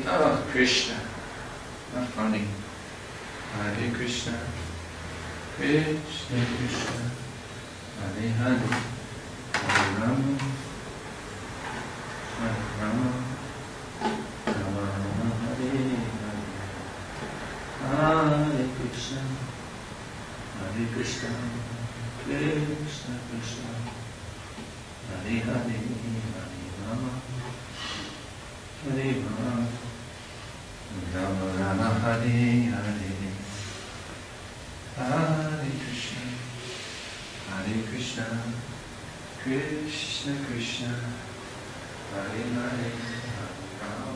Oh, Krishna, not funny. Hare Krishna, Krishna Krishna, Hare Hare, Hare Rama, Hare Rama, Rama Rama, Hare Hare, Hare Krishna, Krishna Krishna, Hare Hare, Hare Rama, Hare Rama, Rama Rama, Hare Hare, Hare Krishna, Krishna Krishna, Hare Hare, Hare Rama,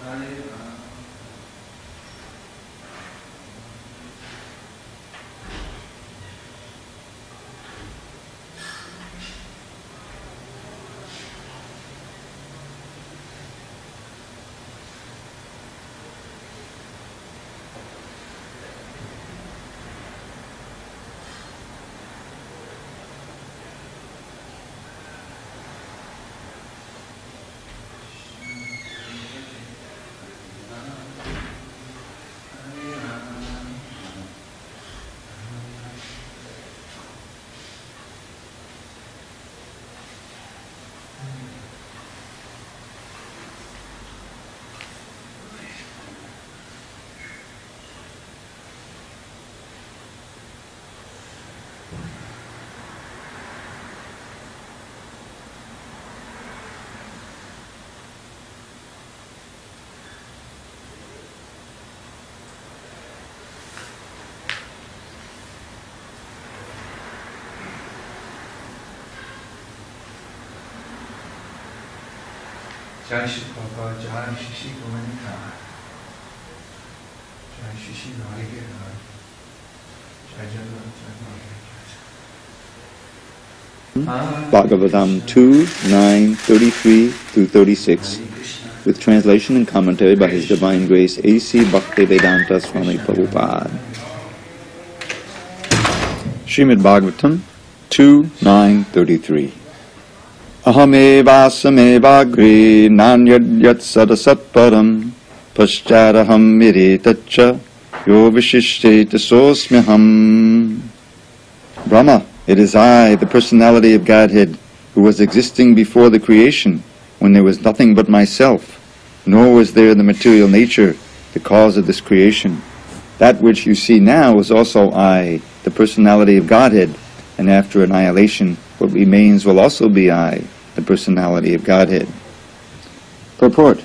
Hare Rama. Jai Shri Prabhupada, Jai Shri Govinda, Jai Shri Rajendrananda, Jai Jai Bhagavatam 2, 9, 33 through 36, with translation and commentary by His Divine Grace A.C. Bhaktivedanta Swami Prabhupada. Srimadbhagavatam 2, 9, 33. Ahamevassamevagri nanyad sadasatparam pascharaham miretacha yo vishishcheta sosmyaham. Brahma, it is I, the personality of Godhead, who was existing before the creation, when there was nothing but myself, nor was there the material nature, the cause of this creation. That which you see now is also I, the personality of Godhead, and after annihilation, what remains will also be I, the personality of Godhead. Purport.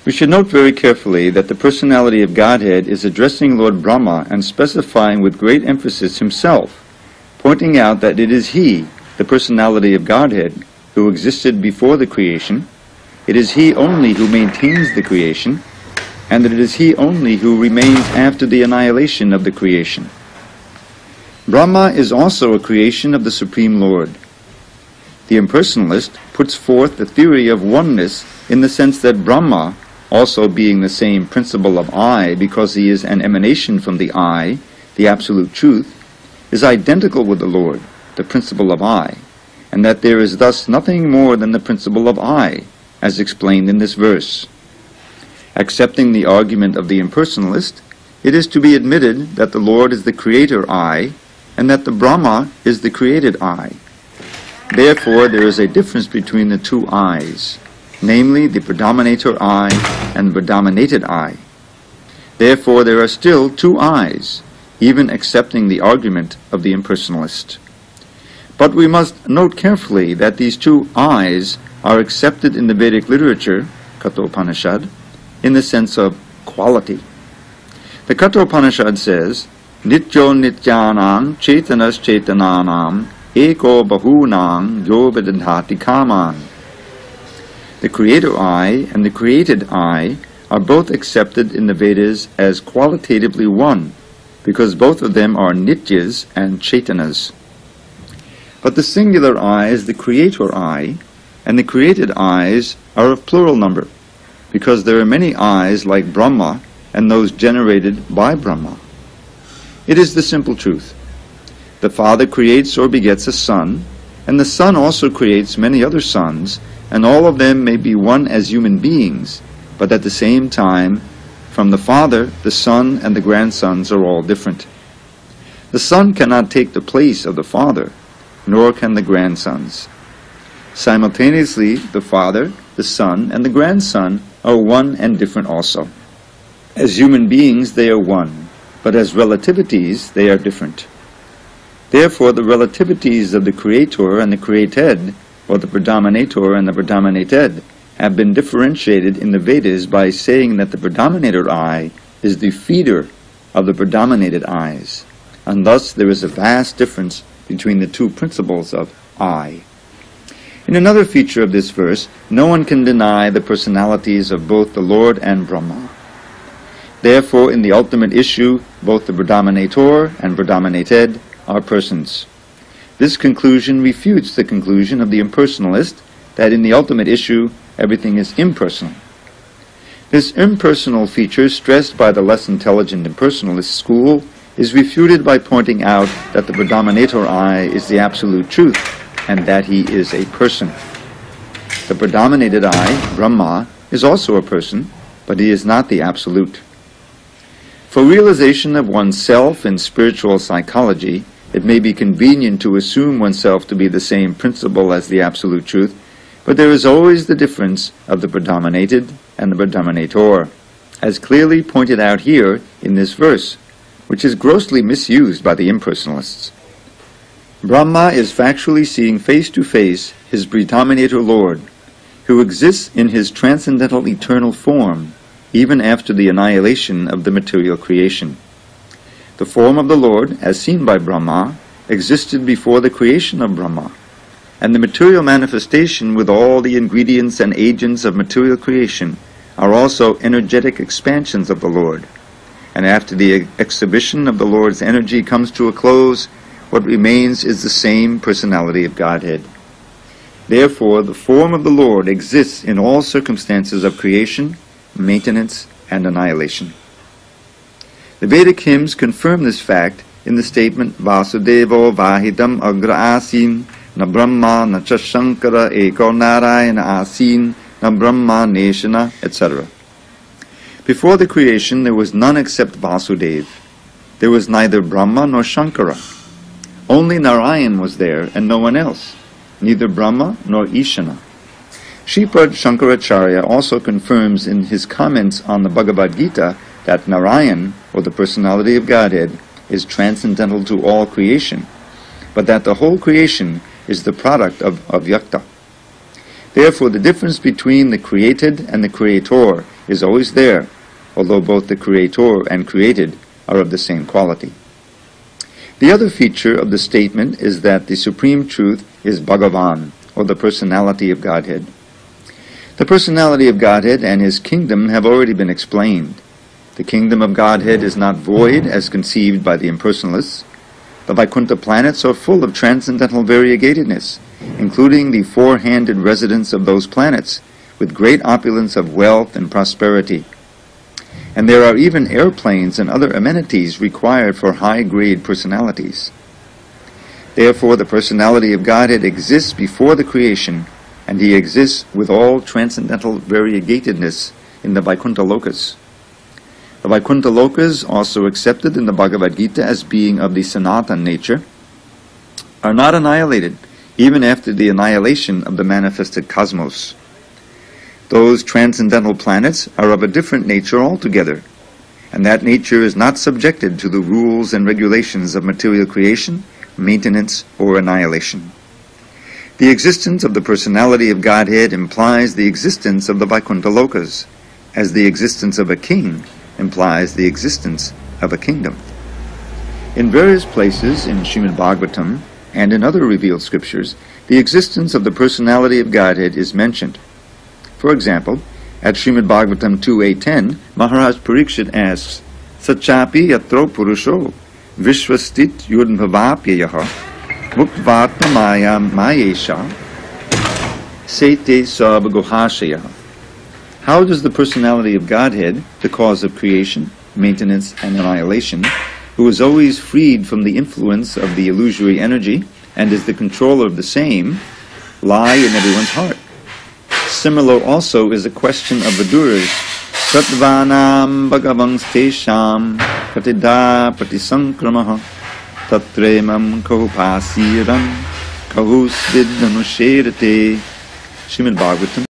We should note very carefully that the personality of Godhead is addressing Lord Brahma and specifying with great emphasis himself, pointing out that it is he, the personality of Godhead, who existed before the creation, it is he only who maintains the creation, and that it is he only who remains after the annihilation of the creation. Brahma is also a creation of the Supreme Lord. The impersonalist puts forth the theory of oneness in the sense that Brahma, also being the same principle of I because he is an emanation from the I, the absolute truth, is identical with the Lord, the principle of I, and that there is thus nothing more than the principle of I, as explained in this verse. Accepting the argument of the impersonalist, it is to be admitted that the Lord is the creator I, and that the Brahma is the created I. Therefore, there is a difference between the two I's, namely the predominator I and the predominated I. Therefore, there are still two I's, even accepting the argument of the impersonalist. But we must note carefully that these two I's are accepted in the Vedic literature, Kathopanishad, in the sense of quality. The Kathopanishad says, Nityo nityanam chetanas chetananam eko bahunam yo vidadhati kaman. The creator I and the created I are both accepted in the Vedas as qualitatively one, because both of them are nityas and chetanas. But the singular I is the creator I, and the created I's are of plural number, because there are many I's like Brahma and those generated by Brahma. It is the simple truth. The Father creates or begets a Son, and the Son also creates many other sons, and all of them may be one as human beings, but at the same time, from the Father, the Son and the grandsons are all different. The Son cannot take the place of the Father, nor can the grandsons. Simultaneously, the Father, the Son, and the grandson are one and different also. As human beings, they are one, but as relativities, they are different. Therefore, the relativities of the Creator and the created, or the predominator and the predominated, have been differentiated in the Vedas by saying that the predominator I is the feeder of the predominated I's, and thus there is a vast difference between the two principles of I. In another feature of this verse, no one can deny the personalities of both the Lord and Brahma. Therefore, in the ultimate issue, both the predominator and predominated are persons. This conclusion refutes the conclusion of the impersonalist that in the ultimate issue, everything is impersonal. This impersonal feature, stressed by the less intelligent impersonalist school, is refuted by pointing out that the predominator I is the absolute truth, and that he is a person. The predominated I, Brahma, is also a person, but he is not the absolute. For realization of oneself in spiritual psychology, it may be convenient to assume oneself to be the same principle as the absolute truth, but there is always the difference of the predominated and the predominator, as clearly pointed out here in this verse, which is grossly misused by the impersonalists. Brahma is factually seeing face to face his predominator Lord, who exists in his transcendental eternal form, even after the annihilation of the material creation. The form of the Lord, as seen by Brahma, existed before the creation of Brahma, and the material manifestation with all the ingredients and agents of material creation are also energetic expansions of the Lord. And after the exhibition of the Lord's energy comes to a close, what remains is the same personality of Godhead. Therefore, the form of the Lord exists in all circumstances of creation, maintenance, and annihilation. The Vedic hymns confirm this fact in the statement Vasudevo Vahidam Agra Asin Na Brahma Na Cha Shankara Eko Narayana Asin Na Brahma Neshana, etc. Before the creation there was none except Vasudeva. There was neither Brahma nor Shankara. Only Narayan was there and no one else, neither Brahma nor Ishana. Shripad Shankaracharya also confirms in his comments on the Bhagavad Gita that Narayan, or the personality of Godhead, is transcendental to all creation, but that the whole creation is the product of Avyakta. Therefore, the difference between the created and the creator is always there, although both the creator and created are of the same quality. The other feature of the statement is that the supreme truth is Bhagavan, or the personality of Godhead. The personality of Godhead and his kingdom have already been explained. The kingdom of Godhead is not void as conceived by the impersonalists. The Vaikuntha planets are full of transcendental variegatedness, including the four-handed residents of those planets, with great opulence of wealth and prosperity. And there are even airplanes and other amenities required for high-grade personalities. Therefore, the personality of Godhead exists before the creation, and he exists with all transcendental variegatedness in the Vaikuntha Lokas. The Vaikuntha Lokas, also accepted in the Bhagavad Gita as being of the Sanatan nature, are not annihilated, even after the annihilation of the manifested cosmos. Those transcendental planets are of a different nature altogether, and that nature is not subjected to the rules and regulations of material creation, maintenance, or annihilation. The existence of the personality of Godhead implies the existence of the Vaikuntha Lokas, as the existence of a king implies the existence of a kingdom. In various places in srimadbhagavatam and in other revealed scriptures, the existence of the personality of Godhead is mentioned. For example, at srimadbhagavatam 2.8.10, Maharaj Parikshit asks, Sachapi yatro purusho vishvastit yudbhavapyayaha mukvatma maya mayesha sete sabhagohashaya. How does the personality of Godhead, the cause of creation, maintenance, and annihilation, who is always freed from the influence of the illusory energy and is the controller of the same, lie in everyone's heart. Similar also is the question of Viduras. Sattvanam bhagavang stesham pratida pratisankramaha tatremam kahupasiram kahusvidhanusherate. Srimadbhagavatam